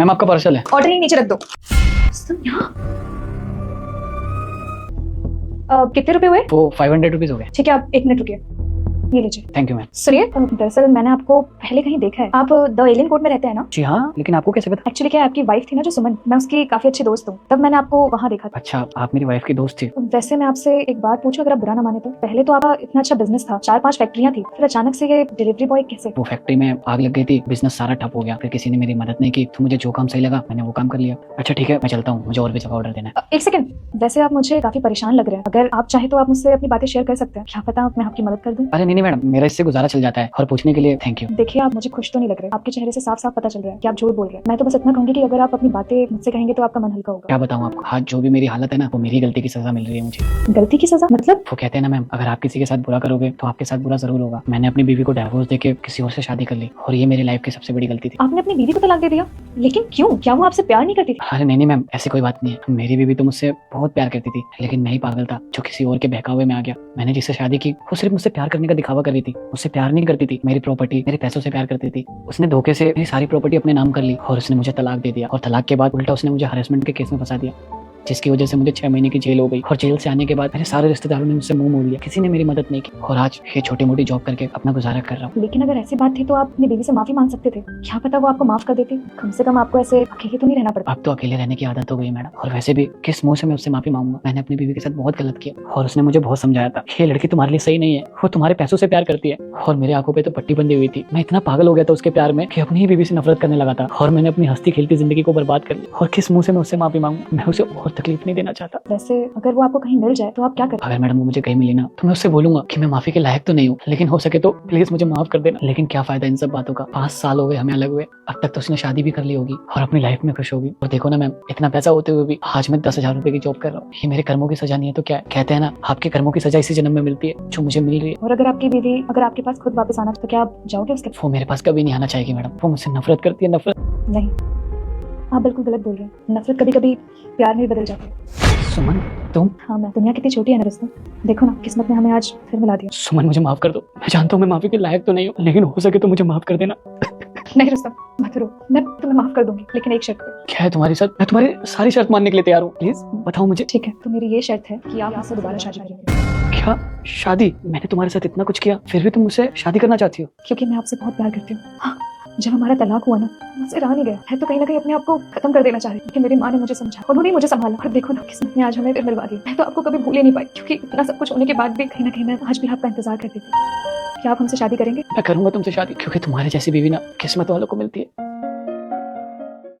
Ma'am आपका parcel है। Order ही नीचे रख दो। सुन यहाँ कितने रुपए हुए? वो 500 रुपीज हो गए। ठीक है, आप 1 मिनट रुकिए, ये लीजिए। Thank you ma'am. सुनिए, दरअसल मैंने आपको पहले कहीं देखा है। आप द एलियन कोर्ट में रहते हैं ना? जी हाँ, लेकिन आपको कैसे पता? एक्चुअली क्या है, आपकी वाइफ थी ना जो सुमन, मैं उसकी काफी अच्छी दोस्त हूँ, तब मैंने आपको वहाँ देखा था। अच्छा, आप मेरी वाइफ की दोस्त थी। वैसे मैं आपसे एक बात पूछूं, अगर आप बुरा ना माने तो? पहले तो आपका इतना अच्छा बिजनेस था, 4-5 फैक्ट्रियाँ थी, फिर अचानक से ये डिलीवरी बॉय कैसे? वो फैक्ट्री में आग लग गई थी, बिजनेस सारा ठप हो गया, फिर किसी ने मेरी मदद नहीं की, तो मुझे जो काम सही लगा मैंने वो काम कर लिया। अच्छा ठीक है, मैं चलता हूँ, मुझे और भी जगह ऑर्डर देना है। एक सेकंड, वैसे आप मुझे काफी परेशान लग रहे हैं। अगर आप चाहे तो आप मुझसे अपनी बातें शेयर कर सकते हैं, क्या पता मैं आपकी मदद कर दूं। अरे नहीं मैडम, मेरा इससे गुजारा चल जाता है। और पूछने के लिए थैंक यू। देखिए, आप मुझे खुश तो नहीं लग रहे, आपके चेहरे से साफ साफ पता चल रहा है कि आप झूठ बोल रहे हैं। मैं तो बस इतना कहूंगी कि अगर आप अपनी बातें मुझसे कहेंगे तो आपका मन हल्का होगा। क्या बताऊँ आपको, आज जो भी मेरी हालत है ना, वो मेरी गलती की सजा मिल रही है मुझे। गलती की सजा मतलब? वो कहते हैं ना मैम, अगर आप किसी के साथ बुरा करोगे तो आपके साथ बुरा जरूर होगा। मैंने अपनी बीवी को डिवोर्स देके किसी और से शादी कर ली, और ये मेरी लाइफ की सबसे बड़ी गलती थी। आपने अपनी बीवी को तलाक दे दिया? लेकिन क्यों? क्या वो आपसे प्यार नहीं करती थी? अरे नहीं मैम, ऐसी कोई बात नहीं है। मेरी बीवी तो मुझसे बहुत प्यार करती थी, लेकिन मैं ही पागल था जो किसी और के बहकावे में आ गया। मैंने जिससे शादी की वो सिर्फ मुझसे प्यार करने का दिखावा कर रही थी, मुझसे प्यार नहीं करती थी। मेरी प्रॉपर्टी, मेरे पैसों से प्यार करती थी। उसने धोखे से मेरी सारी प्रॉपर्टी अपने नाम कर ली, और उसने मुझे तलाक दे दिया। और तलाक के बाद उल्टा उसने मुझे हरेसमेंट के केस में फंसा दिया, जिसकी वजह से मुझे 6 महीने की जेल हो गई। और जेल से आने के बाद मेरे सारे रिश्तेदारों ने मुझसे मुंह मोड़ लिया, किसी ने मेरी मदद नहीं की, और आज ये छोटी मोटी जॉब करके अपना गुजारा कर रहा हूँ। लेकिन अगर ऐसी बात थी तो आप अपनी बीवी से माफी मांग सकते थे, क्या पता वो आपको माफ कर देती। कम से कम आपको ऐसे अकेले तो नहीं रहना पड़ता। अब तो अकेले रहने की आदत हो गई मैडम, और वैसे भी किस मुंह से मैं उससे माफी मांगूंगा। मैंने अपनी बीवी के साथ बहुत गलत किया, और उसने मुझे बहुत समझाया था, ये लड़की तुम्हारे लिए सही नहीं है, वो तुम्हारे पैसों से प्यार करती है। और मेरे आंखों पे तो पट्टी बंधी हुई थी। मैं इतना पागल हो गया था उसके प्यार में कि अपनी ही बीवी से नफरत करने लगा था, और मैंने अपनी हंसती खेलती जिंदगी को बर्बाद कर लिया। और किस मुंह से मैं उससे माफी मांगू? मैं उसे और तकलीफ नहीं देना चाहता। वैसे अगर वो आपको कहीं मिल जाए तो आप क्या करें? अगर मैडम वो मुझे कहीं मिली ना, तो मैं उससे बोलूंगा कि मैं माफी के लायक तो नहीं हूँ, लेकिन हो सके तो प्लीज मुझे माफ कर देना। लेकिन क्या फायदा इन सब बातों का, 5 साल हो गए हमें अलग हुए, अब तक तो उसने शादी भी कर ली होगी और अपनी लाइफ में खुश होगी। और देखो ना मैम, इतना पैसा होते हुए भी आज मैं 10,000 रुपए की जॉब कर रहा हूँ। ये मेरे कर्मों की सजा नहीं है तो क्या है? कहते हैं ना, आपके कर्मों की सजा इसी जन्म में मिलती है, जो मुझे मिल रही है। और अगर आपकी बीवी अगर आपके पास खुद वापस आना तो क्या आप जाओगे उसके? वो मेरे पास कभी नहीं आना चाहेगी मैडम, वो मुझसे नफरत करती है, नफरत। नहीं, आप बिल्कुल गलत बोल रहे हैं। नफरत कभी कभी प्यार में भी बदल जाती है। सुमन तुम? हाँ, मैं। दुनिया कितनी छोटी है ना रुस्तम, देखो ना किस्मत ने हमें आज फिर मिला दिया। सुमन मुझे माफ कर दो, मैं जानता हूँ मैं माफी के लायक तो नहीं हूँ, लेकिन हो सके तो मुझे माफ कर देना। नहीं रुस्तम, मत रो, मैं तुम्हें माफ कर दूंगी, लेकिन एक शर्त पे। क्या है तुम्हारी शर्त? मैं तुम्हारी सारी शर्त मानने के लिए तैयार हूँ, प्लीज बताओ मुझे। ठीक है, तो मेरी ये शर्त है कि आप मुझसे दोबारा शादी करेंगे। क्या शादी? मैंने तुम्हारे साथ इतना कुछ किया, फिर भी तुम मुझसे शादी करना चाहती हो? क्योंकि मैं आपसे बहुत प्यार करती हूँ। हाँ, जब हमारा तलाक हुआ ना, मुझसे रहा नहीं गया है, तो कहीं ना कहीं अपने आप को खत्म कर देना चाह रही थी, लेकिन मेरी माँ ने मुझे समझा, उन्होंने मुझे संभाला, और देखो ना किस्मत ने आज हमें फिर मिलवा दिया। मैं तो आपको कभी भूल ही नहीं पाई, क्योंकि इतना सब कुछ होने के बाद भी कहीं ना कहीं मैं आज भी आपका इंतजार करती थी। क्या आप हमसे शादी करेंगे? मैं करूंगा तुमसे शादी, क्योंकि तुम्हारे जैसी बीवी ना किस्मत वालों को मिलती है।